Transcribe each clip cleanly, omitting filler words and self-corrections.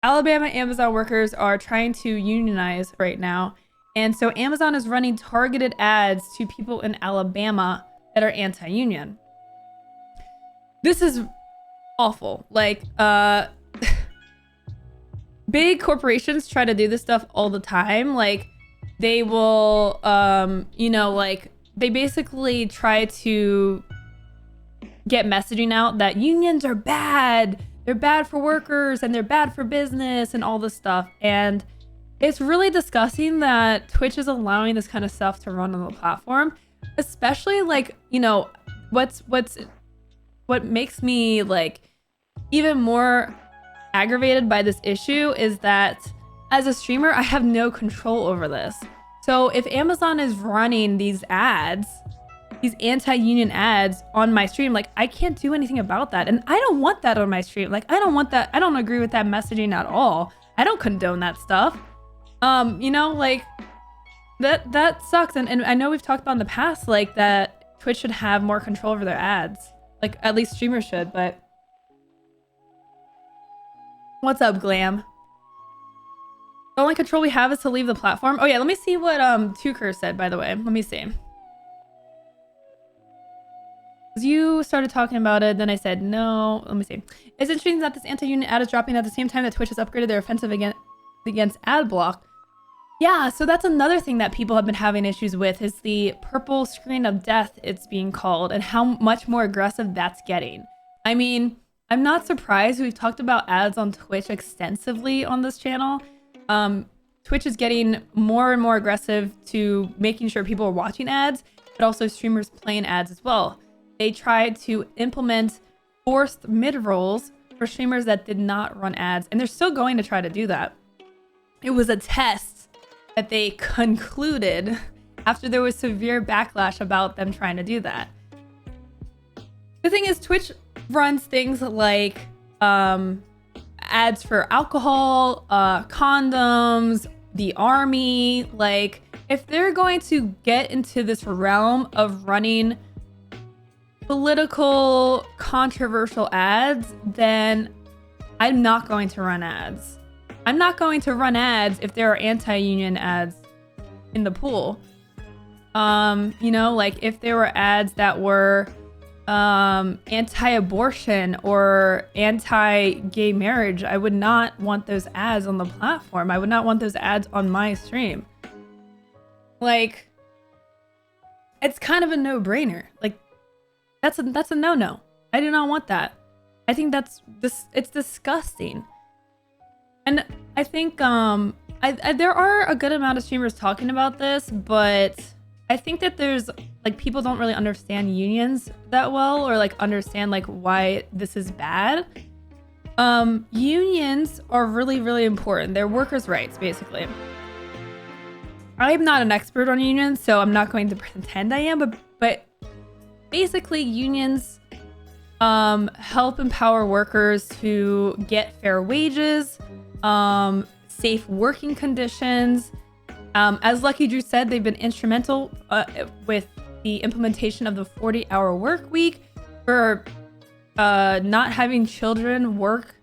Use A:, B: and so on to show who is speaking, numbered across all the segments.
A: Alabama Amazon workers are trying to unionize right now. And so Amazon is running targeted ads to people in Alabama that are anti-union. This is awful. Like, big corporations try to do this stuff all the time. Like, they will, like, they basically try to get messaging out that unions are bad. They're bad for workers and they're bad for business and all this stuff. And it's really disgusting that Twitch is allowing this kind of stuff to run on the platform, especially like, what makes me like even more aggravated by this issue is that as a streamer, I have no control over this. So if Amazon is running these ads, these anti-union ads on my stream, like I can't do anything about that. And I don't want that on my stream. Like I don't want that. I don't agree with that messaging at all. I don't condone that stuff. Like that sucks. And I know we've talked about in the past, like that Twitch should have more control over their ads. Like at least streamers should, but what's up, Glam? The only control we have is to leave the platform. Oh yeah, let me see what Tuker said, by the way. Let me see. You started talking about it, then I said no. Let me see. It's interesting that this anti-union ad is dropping at the same time that Twitch has upgraded their offensive against ad block. Yeah, so that's another thing that people have been having issues with is the purple screen of death, it's being called, and how much more aggressive that's getting. I mean, I'm not surprised. We've talked about ads on Twitch extensively on this channel. Twitch is getting more and more aggressive to making sure people are watching ads, but also streamers playing ads as well. They tried to implement forced mid-rolls for streamers that did not run ads, and they're still going to try to do that. It was a test that they concluded after there was severe backlash about them trying to do that. The thing is, Twitch runs things like ads for alcohol, condoms, the army. Like, if they're going to get into this realm of running political, controversial ads, then I'm not going to run ads. I'm not going to run ads if there are anti-union ads in the pool. Like if there were ads that were anti-abortion or anti-gay marriage, I would not want those ads on the platform. I would not want those ads on my stream. Like, it's kind of a no-brainer. Like, that's a no-no. I do not want that. I think it's disgusting. And I think there are a good amount of streamers talking about this, but I think that there's like people don't really understand unions that well, or like understand like why this is bad. Unions are really, really important. They're workers' rights, basically. I'm not an expert on unions, so I'm not going to pretend I am, but basically unions help empower workers to get fair wages, safe working conditions. As Lucky Drew said, they've been instrumental with the implementation of the 40-hour work week for not having children work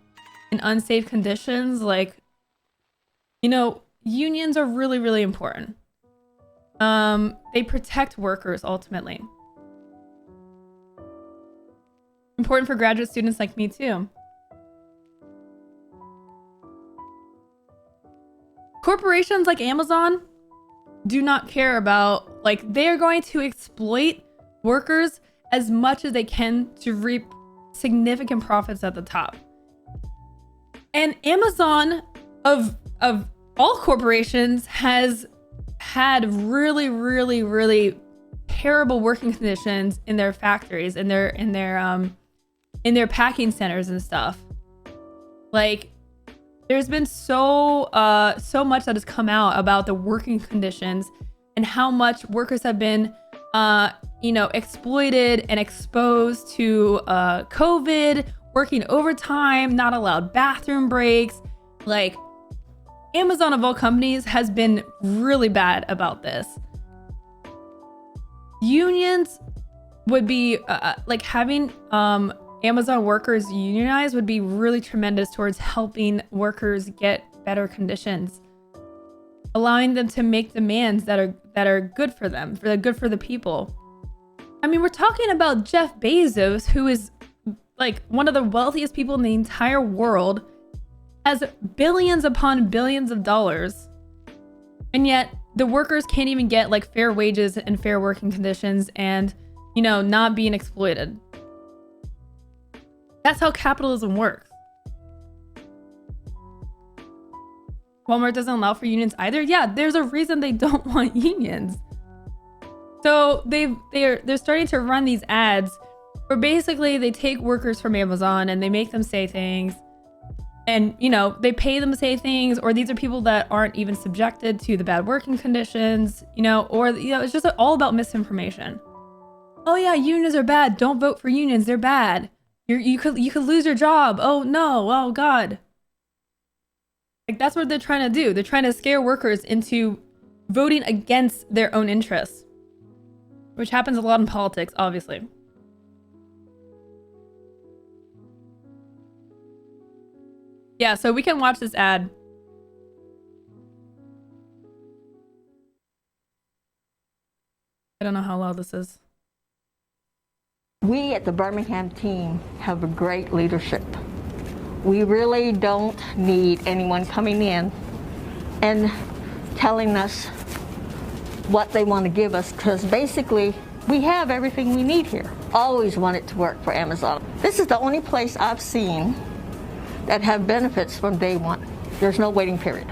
A: in unsafe conditions. Like, unions are really, really important. They protect workers ultimately. Important for graduate students like me too. Corporations like Amazon do not care about, like, they're going to exploit workers as much as they can to reap significant profits at the top. And Amazon, of all corporations, has had really, really, really terrible working conditions in their factories, in their packing centers and stuff. Like, there's been so much that has come out about the working conditions and how much workers have been exploited and exposed to COVID, working overtime, not allowed bathroom breaks. Like, Amazon of all companies has been really bad about this. Unions would be like having Amazon workers unionize would be really tremendous towards helping workers get better conditions, allowing them to make demands that are good for them, good for the people. I mean, we're talking about Jeff Bezos, who is like one of the wealthiest people in the entire world, has billions upon billions of dollars, and yet the workers can't even get like fair wages and fair working conditions and, you know, not being exploited. That's how capitalism works. Walmart doesn't allow for unions either. Yeah, there's a reason they don't want unions. So they're starting to run these ads where basically they take workers from Amazon and they make them say things, and you know, they pay them to say things, or these are people that aren't even subjected to the bad working conditions, you know, or you know, it's just all about misinformation. Oh yeah, unions are bad. Don't vote for unions. They're bad. You could lose your job. Oh no. Oh God. Like that's what they're trying to do. They're trying to scare workers into voting against their own interests, which happens a lot in politics, obviously. Yeah, so we can watch this ad. I don't know how loud this is.
B: We at the Birmingham team have a great leadership. We really don't need anyone coming in and telling us what they want to give us, because basically we have everything we need here. Always wanted to work for Amazon. This is the only place I've seen that have benefits from day one. There's no waiting period.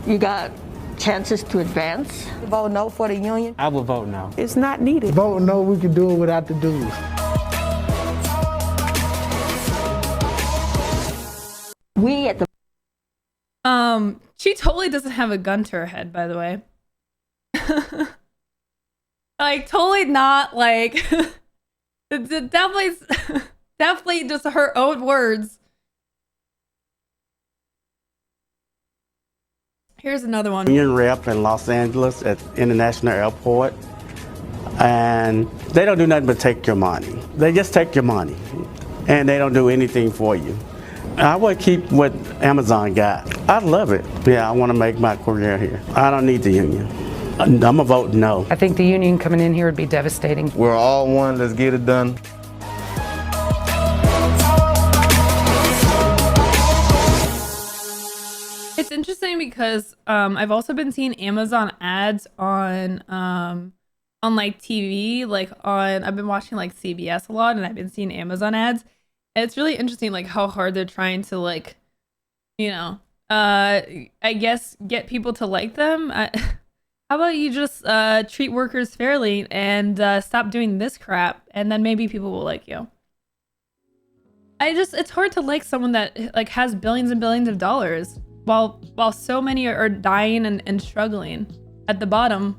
B: You got chances to advance.
C: Vote no for the union?
D: I would vote no.
C: It's not needed.
E: Vote no, we can do it without the dues.
B: We at the
A: She totally doesn't have a gun to her head, by the way. Like totally not like it's definitely just her own words. Here's another one.
D: Union rep in Los Angeles at International Airport, and they don't do nothing but take your money. They just take your money, and they don't do anything for you. I would keep what Amazon got. I love it. Yeah, I want to make my career here. I don't need the union. I'm gonna vote no.
F: I think the union coming in here would be devastating.
G: We're all one, let's get it done.
A: It's interesting because I've also been seeing Amazon ads on like TV, like I've been watching like CBS a lot, and I've been seeing Amazon ads. And it's really interesting like how hard they're trying to like, you know, I guess get people to like them. How about you just treat workers fairly and stop doing this crap, and then maybe people will like you. It's hard to like someone that like has billions and billions of dollars while so many are dying and struggling at the bottom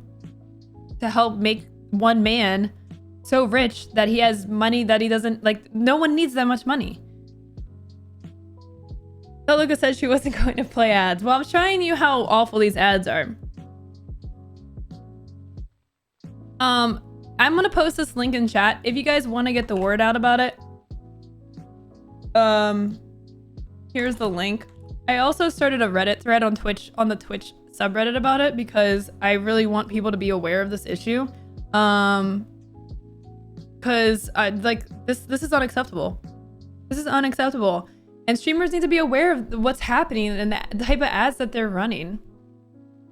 A: to help make one man so rich that he has money that he doesn't like. No one needs that much money. So Luca said she wasn't going to play ads. Well, I'm showing you how awful these ads are. I'm gonna post this link in chat if you guys want to get the word out about it. Here's the link. I also started a Reddit thread on Twitch, on the Twitch subreddit about it, because I really want people to be aware of this issue. Because like this is unacceptable. This is unacceptable, and streamers need to be aware of what's happening and the type of ads that they're running.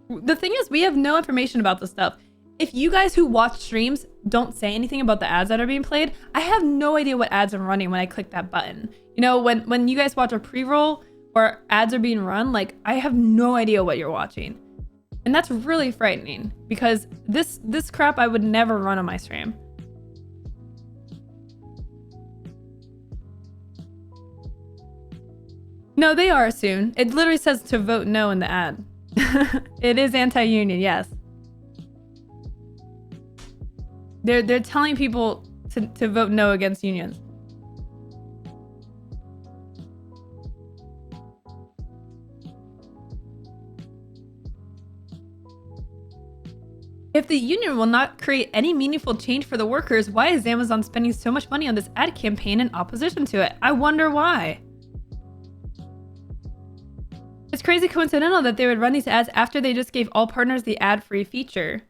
A: The thing is, we have no information about this stuff. If you guys who watch streams don't say anything about the ads that are being played, I have no idea what ads I'm running when I click that button. You know, when you guys watch a pre-roll or ads are being run, like I have no idea what you're watching. And that's really frightening, because this crap I would never run on my stream. No, they are soon. It literally says to vote no in the ad. It is anti-union, yes. They're telling people to vote no against unions. If the union will not create any meaningful change for the workers, why is Amazon spending so much money on this ad campaign in opposition to it? I wonder why. It's crazy coincidental that they would run these ads after they just gave all partners the ad-free feature.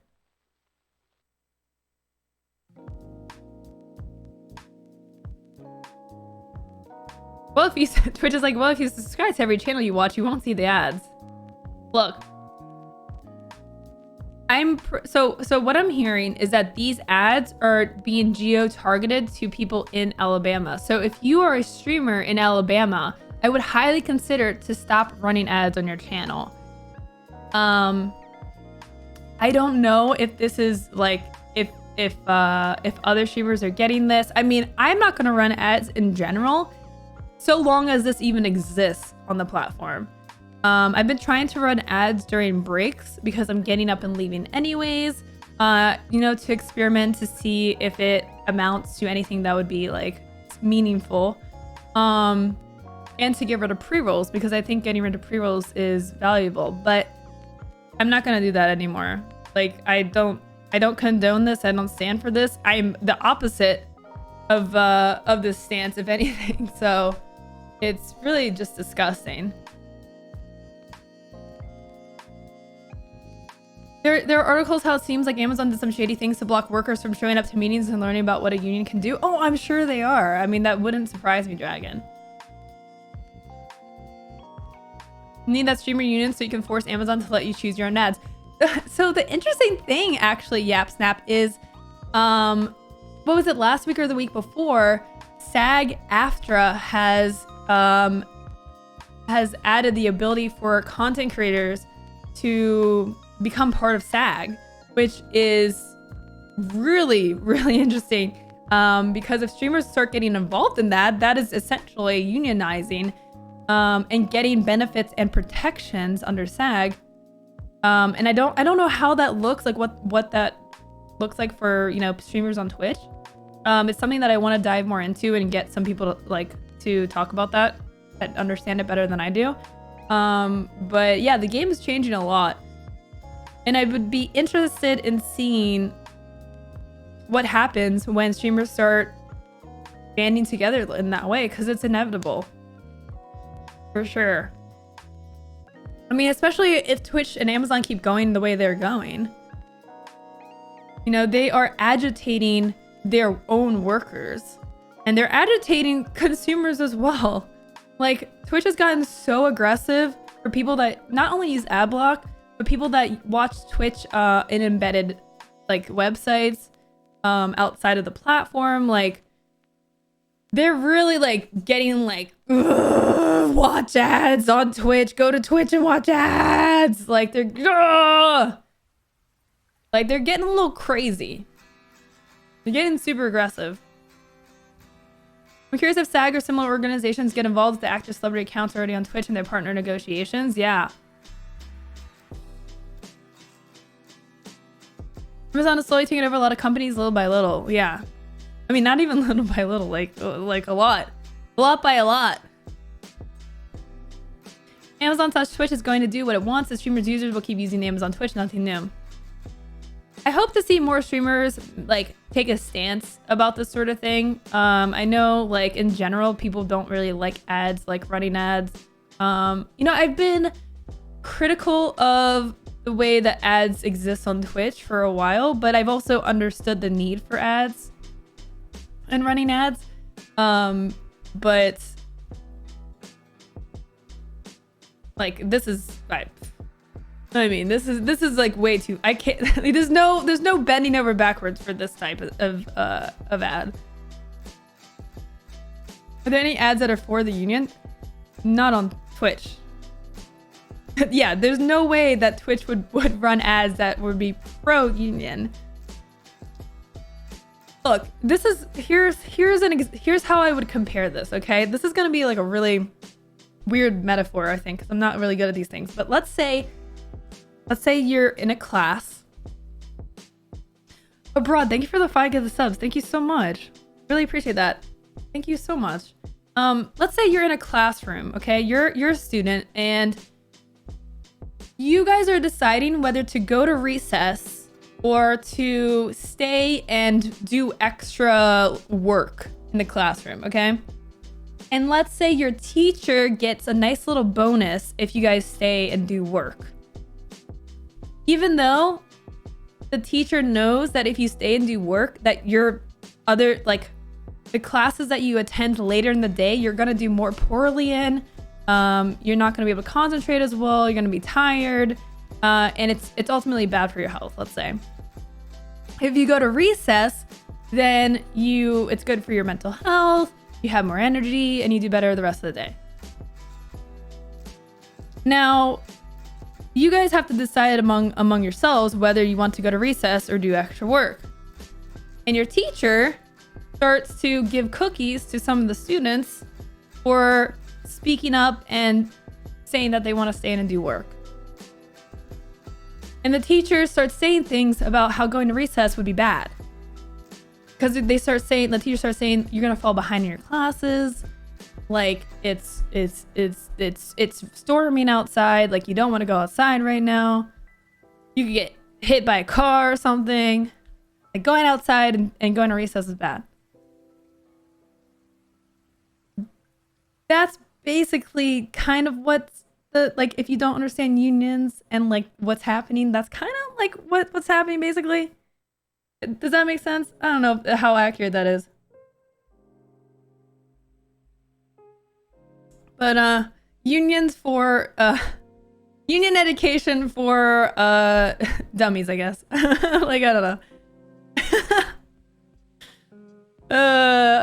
A: Well, if you Twitch is like, well, if you subscribe to every channel you watch, you won't see the ads. Look, so what I'm hearing is that these ads are being geo-targeted to people in Alabama. So if you are a streamer in Alabama, I would highly consider to stop running ads on your channel. I don't know if this is like if other streamers are getting this. I mean, I'm not gonna run ads in general, so long as this even exists on the platform. I've been trying to run ads during breaks because I'm getting up and leaving anyways, you know, to experiment to see if it amounts to anything that would be like meaningful. And to get rid of pre-rolls because I think getting rid of pre-rolls is valuable, but I'm not gonna do that anymore. Like I don't condone this. I don't stand for this. I'm the opposite of this stance, if anything. So it's really just disgusting. There are articles how it seems like Amazon did some shady things to block workers from showing up to meetings and learning about what a union can do. Oh, I'm sure they are. I mean, that wouldn't surprise me, Dragon. You need that streamer union so you can force Amazon to let you choose your own ads. So the interesting thing, actually, YapSnap, is, what was it, last week or the week before? SAG-AFTRA has added the ability for content creators to become part of SAG, which is really, really interesting. Because if streamers start getting involved in that, that is essentially unionizing and getting benefits and protections under SAG. And I don't know how that looks, like what that looks like for, you know, streamers on Twitch. It's something that I want to dive more into and get some people to talk about that understand it better than I do. But yeah, the game is changing a lot. And I would be interested in seeing what happens when streamers start banding together in that way, because it's inevitable. For sure. I mean, especially if Twitch and Amazon keep going the way they're going. You know, they are agitating their own workers. And they're agitating consumers as well. Like, Twitch has gotten so aggressive for people that not only use adblock, but people that watch Twitch in embedded like websites outside of the platform. Like, they're really like getting like, watch ads on Twitch, go to Twitch and watch ads. Like they're getting a little crazy. They're getting super aggressive. I'm curious if SAG or similar organizations get involved with the active celebrity accounts already on Twitch and their partner negotiations. Yeah. Amazon is slowly taking over a lot of companies little by little. Yeah. I mean, not even little by little, like a lot. A lot by a lot. Amazon/Twitch is going to do what it wants. The streamers' users will keep using the Amazon Twitch, nothing new. I hope to see more streamers like take a stance about this sort of thing. I know like in general, people don't really like ads, like running ads. You know, I've been critical of the way that ads exist on Twitch for a while, but I've also understood the need for ads and running ads. But like this is I mean, this is like way too. I can't. There's no bending over backwards for this type of ad. Are there any ads that are for the union? Not on Twitch. Yeah, there's no way that Twitch would run ads that would be pro-union. Look, this is here's how I would compare this. Okay, this is gonna be like a really weird metaphor, I think, because I'm not really good at these things. But let's say you're in a class abroad. Thank you for the 5 of the subs. Thank you so much. Really appreciate that. Thank you so much. Let's say you're in a classroom. Okay, you're a student and you guys are deciding whether to go to recess or to stay and do extra work in the classroom, okay? And let's say your teacher gets a nice little bonus if you guys stay and do work. Even though the teacher knows that if you stay and do work, that your other, like, the classes that you attend later in the day, you're gonna do more poorly in. You're not gonna be able to concentrate as well. You're gonna be tired, and it's ultimately bad for your health. Let's say, if you go to recess, then it's good for your mental health. You have more energy, and you do better the rest of the day. Now, you guys have to decide among yourselves whether you want to go to recess or do extra work. And your teacher starts to give cookies to some of the students for speaking up and saying that they want to stay in and do work. And the teacher starts saying things about how going to recess would be bad. Because the teacher starts saying you're gonna fall behind in your classes, like it's storming outside, like you don't want to go outside right now. You could get hit by a car or something. Like going outside and going to recess is bad. That's basically kind of what's like, if you don't understand unions and like what's happening, that's kind of like what's happening basically. Does that make sense? I don't know how accurate that is. But unions for union education for dummies, I guess. Like, I don't know.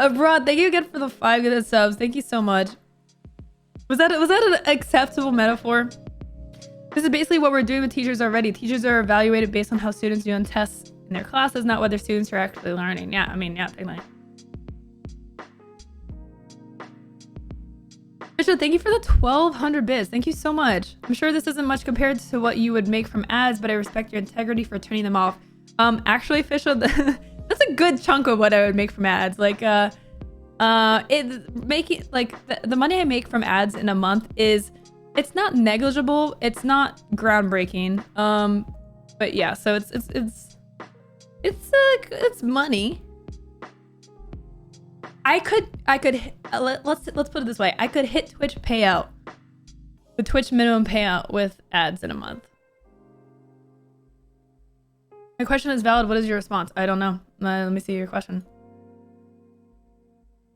A: Abroad, thank you again for the 5 good subs. Thank you so much. Was that an acceptable metaphor? This is basically what we're doing with teachers already. Teachers are evaluated based on how students do on tests in their classes, not whether students are actually learning. Yeah, I mean, yeah, technically. Bishop, thank you for the 1,200 bits. Thank you so much. I'm sure this isn't much compared to what you would make from ads, but I respect your integrity for turning them off. Actually, Fisher, that's a good chunk of what I would make from ads. Like, the money I make from ads in a month it's not negligible. It's not groundbreaking. But yeah, so it's money. I could let's put it this way. I could hit Twitch payout, the Twitch minimum payout with ads in a month. My question is valid. What is your response? I don't know. Let me see your question.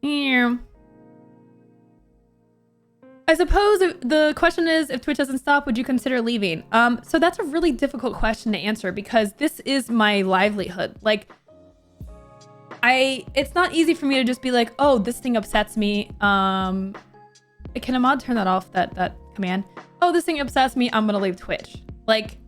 A: Yeah. I suppose the question is, if Twitch doesn't stop, would you consider leaving? So that's a really difficult question to answer because this is my livelihood. Like, it's not easy for me to just be like, oh, this thing upsets me. Can a mod turn that off, that command? Oh, this thing upsets me, I'm gonna leave Twitch. Like,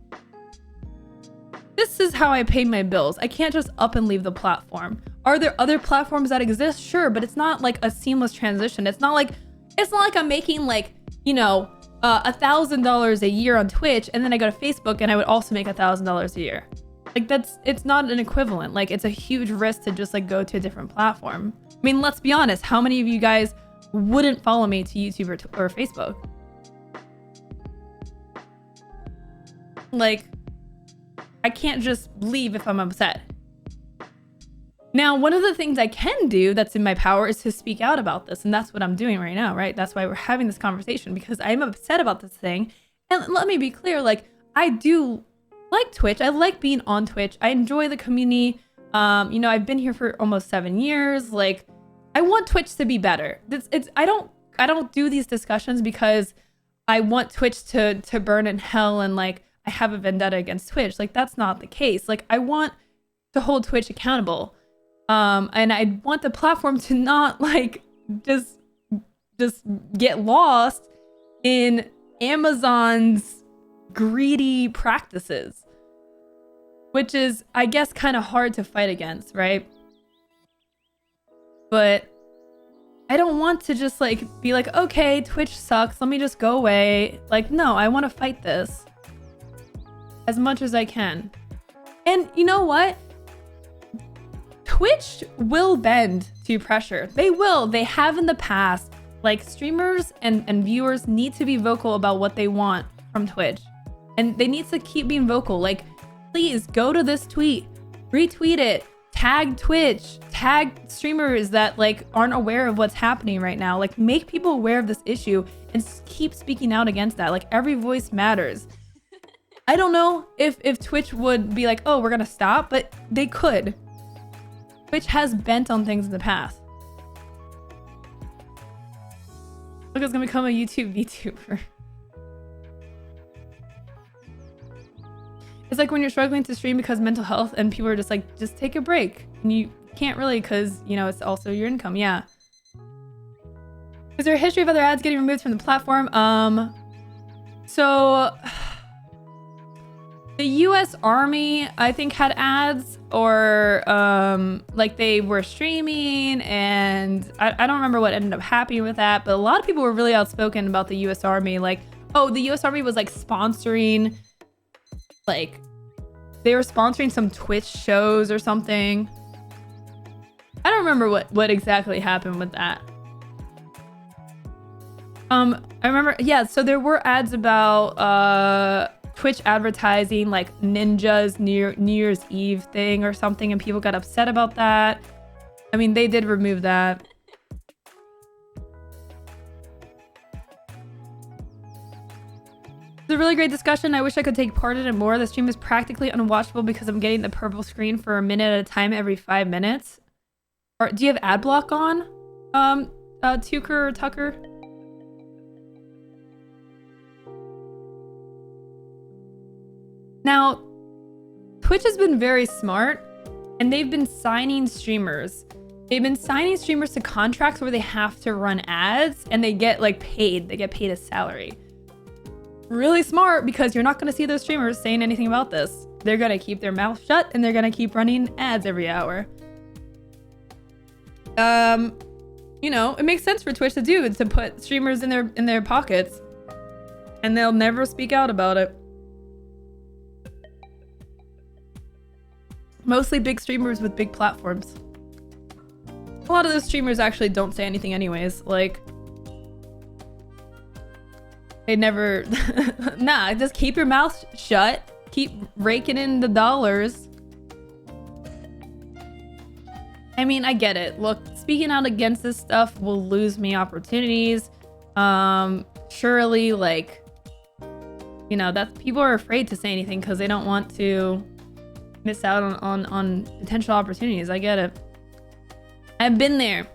A: this is how I pay my bills. I can't just up and leave the platform. Are there other platforms that exist? Sure, but it's not like a seamless transition. It's not like I'm making like, you know, $1,000 a year on Twitch and then I go to Facebook and I would also make $1,000 a year. Like, it's not an equivalent. Like, it's a huge risk to just like go to a different platform. I mean, let's be honest. How many of you guys wouldn't follow me to YouTube or Facebook? Like, I can't just leave if I'm upset. Now, one of the things I can do that's in my power is to speak out about this. And that's what I'm doing right now, right? That's why we're having this conversation, because I'm upset about this thing. And let me be clear, like, I do like Twitch. I like being on Twitch. I enjoy the community. You know, I've been here for almost 7 years. Like, I want Twitch to be better. I don't do these discussions because I want Twitch to burn in hell and like I have a vendetta against Twitch. Like, that's not the case. Like, I want to hold Twitch accountable. And I want the platform to not like just get lost in Amazon's greedy practices, which is, I guess, kind of hard to fight against, right? But I don't want to just like be like, okay, Twitch sucks, let me just go away. Like, no, I want to fight this as much as I can. And you know what? Twitch will bend to pressure. They will. They have in the past. Like, streamers and viewers need to be vocal about what they want from Twitch. And they need to keep being vocal. Like, please go to this tweet, retweet it, tag Twitch, tag streamers that like aren't aware of what's happening right now. Like make people aware of this issue and keep speaking out against that. Like every voice matters. I don't know if Twitch would be like, oh, we're gonna stop, but they could. Twitch has bent on things in the past. Look, it's gonna become a YouTube VTuber. It's like when you're struggling to stream because mental health and people are just like, just take a break. And you can't really because, you know, it's also your income. Yeah. Is there a history of other ads getting removed from the platform? So the US Army, I think, had ads or like they were streaming and I don't remember what ended up happening with that, but a lot of people were really outspoken about the US Army. Like, oh, the US Army was like sponsoring, like they were sponsoring some Twitch shows or something. I don't remember what exactly happened with that. I remember, yeah, so there were ads about Twitch advertising like Ninja's New Year's Eve thing or something, and people got upset about that. I mean, they did remove that. It's a really great discussion. I wish I could take part in it more. The stream is practically unwatchable because I'm getting the purple screen for a minute at a time every 5 minutes. Or do you have ad block on? Tucker or Tucker? Now, Twitch has been very smart and they've been signing streamers. They've been signing streamers to contracts where they have to run ads and they get like paid. They get paid a salary. Really smart because you're not going to see those streamers saying anything about this. They're going to keep their mouth shut and they're going to keep running ads every hour. You know, it makes sense for Twitch to do, to put streamers in their pockets and they'll never speak out about it. Mostly big streamers with big platforms. A lot of those streamers actually don't say anything anyways. Like, they never... Nah, just keep your mouth shut. Keep raking in the dollars. I mean, I get it. Look, speaking out against this stuff will lose me opportunities. Surely, like, you know, that people are afraid to say anything because they don't want to miss out on potential opportunities. I get it. I've been there.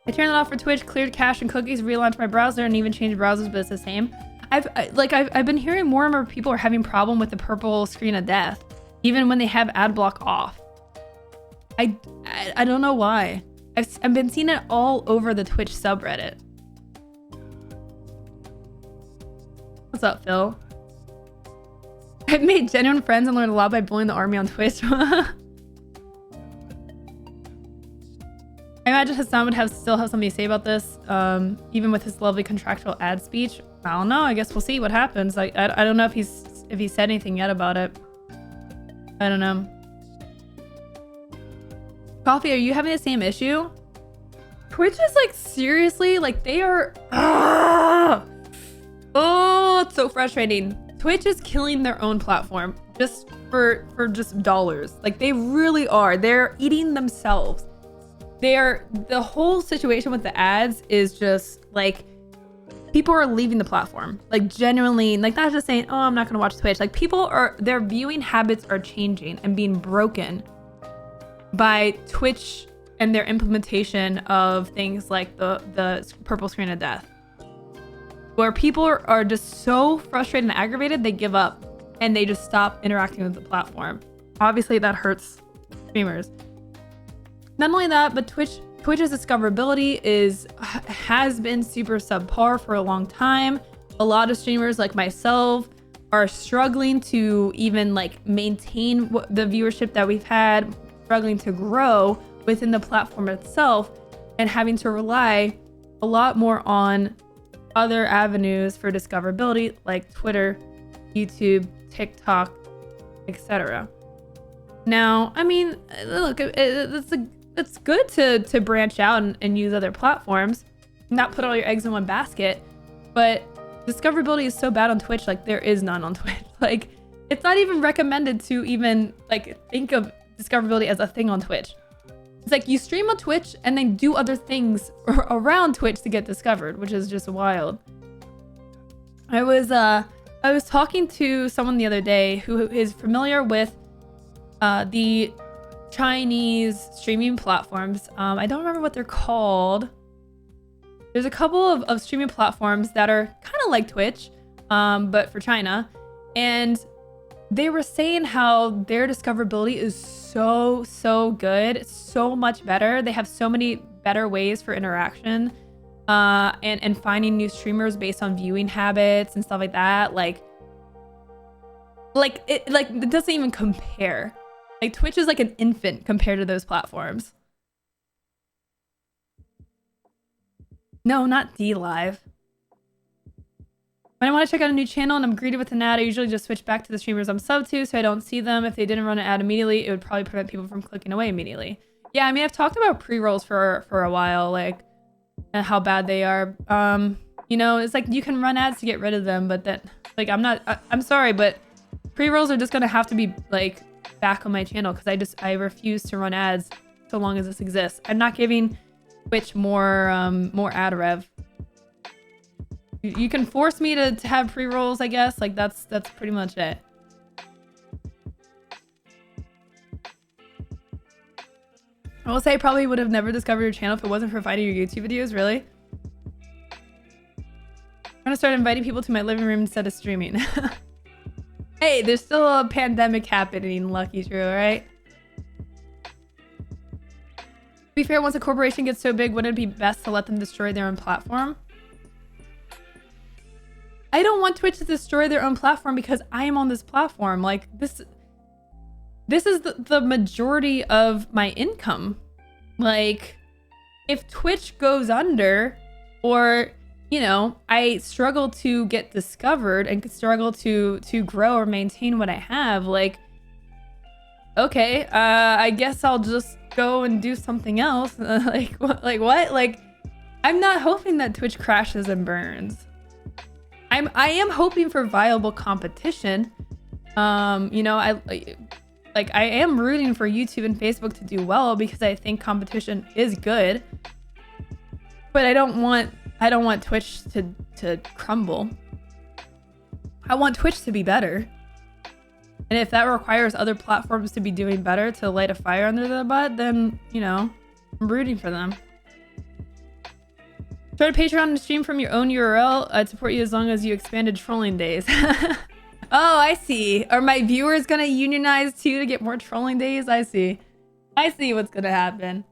A: I turned it off for Twitch, cleared cache and cookies, relaunched my browser, and even changed browsers, but it's the same. I've been hearing more and more people are having problem with the purple screen of death, even when they have ad block off. I don't know why. I've been seeing it all over the Twitch subreddit. What's up, Phil? I've made genuine friends and learned a lot by bullying the army on Twitch. I imagine Hassan would still have something to say about this, even with his lovely contractual ad speech. I don't know. I guess we'll see what happens. I don't know if he said anything yet about it. I don't know. Coffee, are you having the same issue? Twitch is like seriously, like they are. Oh, it's so frustrating. Twitch is killing their own platform just for just dollars. Like they really are. They're eating themselves. The whole situation with the ads is just like people are leaving the platform. Like genuinely, like not just saying, oh, I'm not gonna watch Twitch. Like their viewing habits are changing and being broken by Twitch and their implementation of things like the purple screen of death. Where people are just so frustrated and aggravated, they give up and they just stop interacting with the platform. Obviously that hurts streamers. Not only that, but Twitch's discoverability has been super subpar for a long time. A lot of streamers like myself are struggling to even like maintain the viewership that we've had, struggling to grow within the platform itself, and having to rely a lot more on other avenues for discoverability like Twitter, YouTube, TikTok, etc. Now, I mean, look, it's good to branch out and use other platforms, not put all your eggs in one basket, but discoverability is so bad on Twitch, like there is none on Twitch. Like, it's not even recommended to even like think of discoverability as a thing on Twitch. It's like you stream on Twitch and then do other things around Twitch to get discovered, which is just wild. I was talking to someone the other day who is familiar with the Chinese streaming platforms. I don't remember what they're called. There's a couple of streaming platforms that are kind of like Twitch, but for China. And they were saying how their discoverability is so good. It's so much better. They have so many better ways for interaction and finding new streamers based on viewing habits and stuff like that. Like it doesn't even compare. Like Twitch is like an infant compared to those platforms. No, not D-Live. When I want to check out a new channel and I'm greeted with an ad, I usually just switch back to the streamers I'm sub to so I don't see them. If they didn't run an ad immediately, it would probably prevent people from clicking away immediately. Yeah, I mean, I've talked about pre-rolls for a while, like, and how bad they are. You know, it's like you can run ads to get rid of them, but that, like, I'm sorry, but pre-rolls are just gonna have to be, like, back on my channel because I refuse to run ads so long as this exists. I'm not giving Twitch more ad rev. You can force me to have pre-rolls, I guess. Like that's pretty much it. I will say I probably would have never discovered your channel if it wasn't for finding your YouTube videos, really. I'm gonna start inviting people to my living room instead of streaming. Hey, there's still a pandemic happening, Lucky True, right? To be fair, once a corporation gets so big, wouldn't it be best to let them destroy their own platform? I don't want Twitch to destroy their own platform because I am on this platform. Like this is the majority of my income. Like if Twitch goes under or, you know, I struggle to get discovered and struggle to grow or maintain what I have, like, okay, I guess I'll just go and do something else. Like what? Like I'm not hoping that Twitch crashes and burns. I am hoping for viable competition. You know, I am rooting for YouTube and Facebook to do well because I think competition is good. But I don't want Twitch to crumble. I want Twitch to be better. And if that requires other platforms to be doing better to light a fire under their butt, then, you know, I'm rooting for them. Start a Patreon and stream from your own URL. I'd support you as long as you expanded trolling days. Oh, I see. Are my viewers gonna unionize too to get more trolling days? I see. I see what's gonna happen.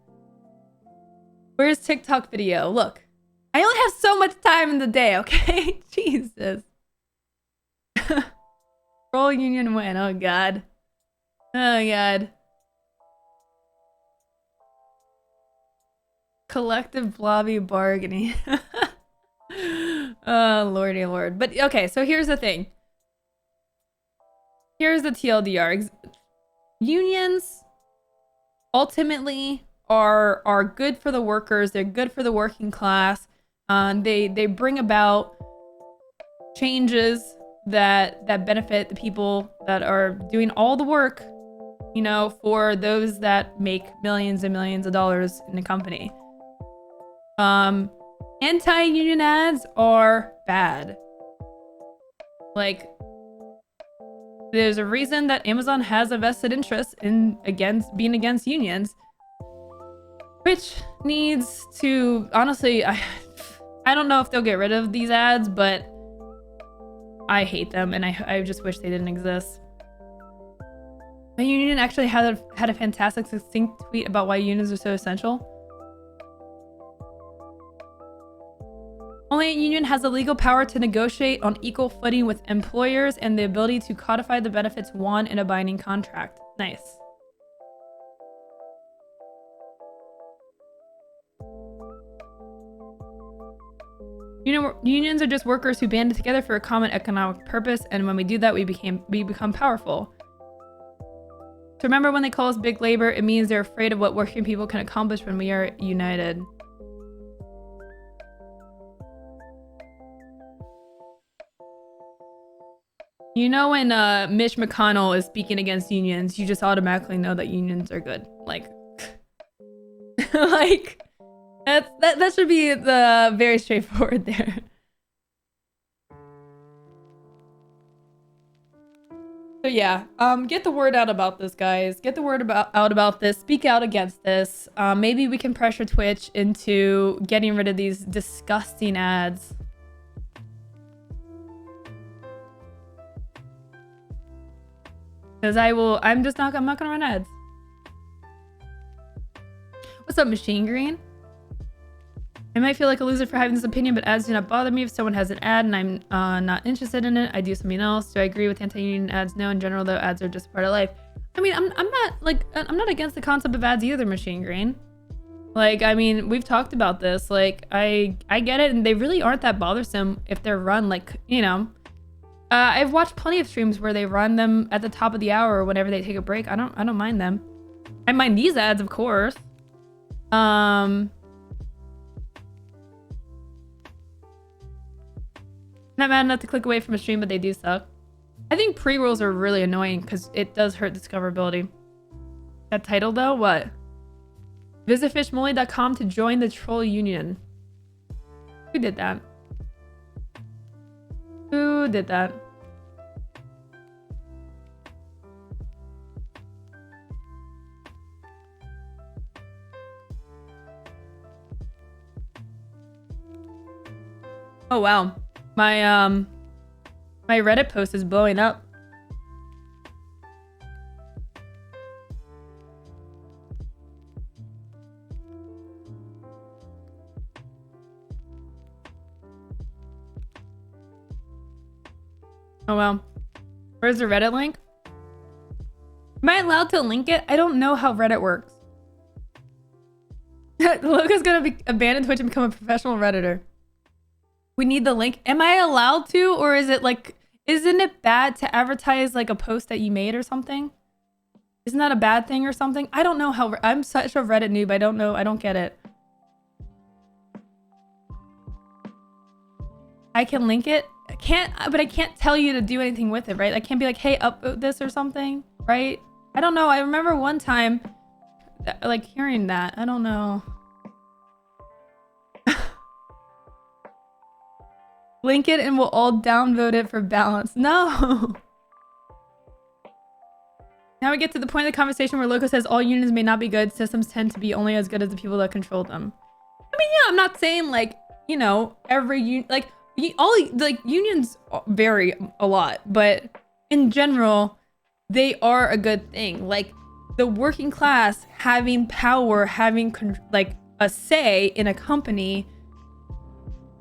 A: Where's TikTok video? Look, I only have so much time in the day, okay? Jesus. Troll union win. Oh, God. Oh, God. Collective lobby bargaining. Oh, lordy lord. But okay, so here's the thing. Here's the TLDR. Unions ultimately are good for the workers. They're good for the working class. They bring about changes that benefit the people that are doing all the work, you know, for those that make millions and millions of dollars in the company. Anti-union ads are bad. Like, there's a reason that Amazon has a vested interest in being against unions. Which needs to, honestly, I don't know if they'll get rid of these ads, but I hate them and I just wish they didn't exist. My union actually had a fantastic succinct tweet about why unions are so essential. Only a union has the legal power to negotiate on equal footing with employers and the ability to codify the benefits won in a binding contract. Nice. Unions are just workers who banded together for a common economic purpose, and when we do that, we become powerful. So remember, when they call us big labor, it means they're afraid of what working people can accomplish when we are united. You know when Mitch McConnell is speaking against unions, you just automatically know that unions are good. Like, like that should be the very straightforward there. So yeah, get the word out about this, guys. Get the word out about this. Speak out against this. Maybe we can pressure Twitch into getting rid of these disgusting ads. Because I'm not gonna run ads. What's up, Machine Green? I might feel like a loser for having this opinion, but ads do not bother me. If someone has an ad and I'm not interested in it, I do something else. Do I agree with anti-union ads? No, in general, though, ads are just part of life. I mean, I'm not against the concept of ads either, Machine Green. Like, I mean, we've talked about this. Like, I get it, and they really aren't that bothersome if they're run, like, you know. I've watched plenty of streams where they run them at the top of the hour or whenever they take a break. I don't mind them. I mind these ads, of course. Not mad enough to click away from a stream, but they do suck. I think pre-rolls are really annoying because it does hurt discoverability. That title though, what? Visit fishmolly.com to join the troll union. Who did that? Who did that? Oh wow. My Reddit post is blowing up. Oh well. Where's the Reddit link? Am I allowed to link it? I don't know how Reddit works. Logan's gonna abandon Twitch and become a professional Redditor. We need the link. Am I allowed to, or is it like, isn't it bad to advertise like a post that you made or something? Isn't that a bad thing or something? I don't know how. I'm such a Reddit noob. I don't know. I don't get it. I can link it. I can't, but I can't tell you to do anything with it, right? I can't be like, hey, upvote this or something, right? I don't know. I remember one time, like hearing that. I don't know. Link it and we'll all downvote it for balance. No. Now we get to the point of the conversation where Loco says all unions may not be good. Systems tend to be only as good as the people that control them. I mean, yeah, I'm not saying like, you know, every unions vary a lot, but in general, they are a good thing. Like the working class having power, having like a say in a company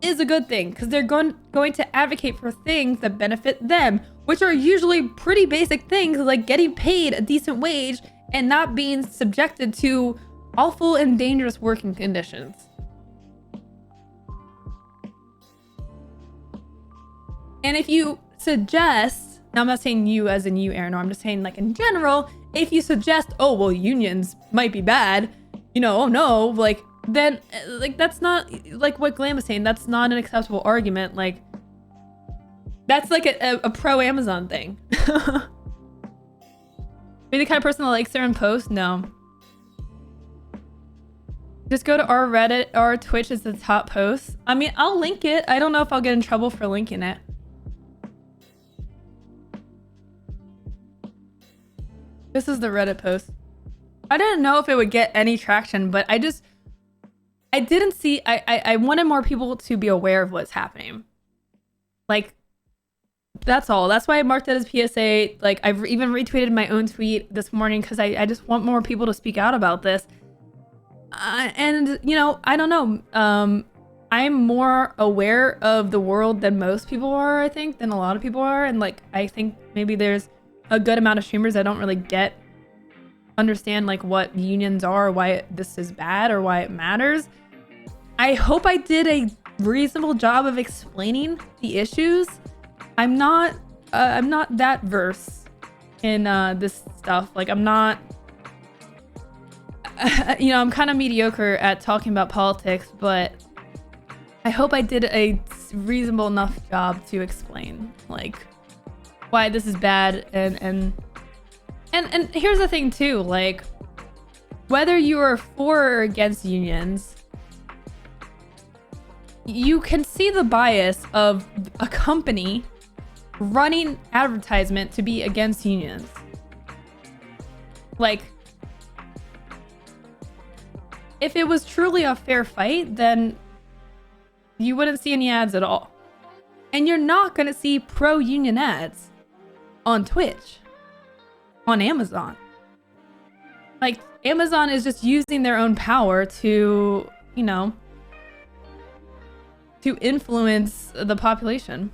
A: is a good thing because they're going to advocate for things that benefit them, which are usually pretty basic things like getting paid a decent wage and not being subjected to awful and dangerous working conditions. And if you suggest, now I'm not saying you as in you, Aaron, I'm just saying like in general, if you suggest, oh, well, unions might be bad, you know, oh no, like, then like that's not like what Glam was saying, that's not an acceptable argument. Like that's like a pro Amazon thing. Are you the kind of person that likes their own post? No. Just go to our Reddit, our Twitch is the top post. I mean, I'll link it. I don't know if I'll get in trouble for linking it. This is the Reddit post. I didn't know if it would get any traction, but I didn't see, I wanted more people to be aware of what's happening. Like, that's all. That's why I marked it as PSA. Like, I've even retweeted my own tweet this morning because I just want more people to speak out about this. And, you know, I don't know. I'm more aware of the world than most people are, I think, than a lot of people are. And, like, I think maybe there's a good amount of streamers that don't really understand, like, what unions are, why this is bad, or why it matters. I hope I did a reasonable job of explaining the issues. I'm not that versed in this stuff. Like I'm not, you know, I'm kind of mediocre at talking about politics, but I hope I did a reasonable enough job to explain like why this is bad. And here's the thing too, like, whether you are for or against unions, you can see the bias of a company running advertisement to be against unions. Like, if it was truly a fair fight, then you wouldn't see any ads at all. And you're not going to see pro-union ads on Twitch, on Amazon. Like, Amazon is just using their own power to, you know, to influence the population.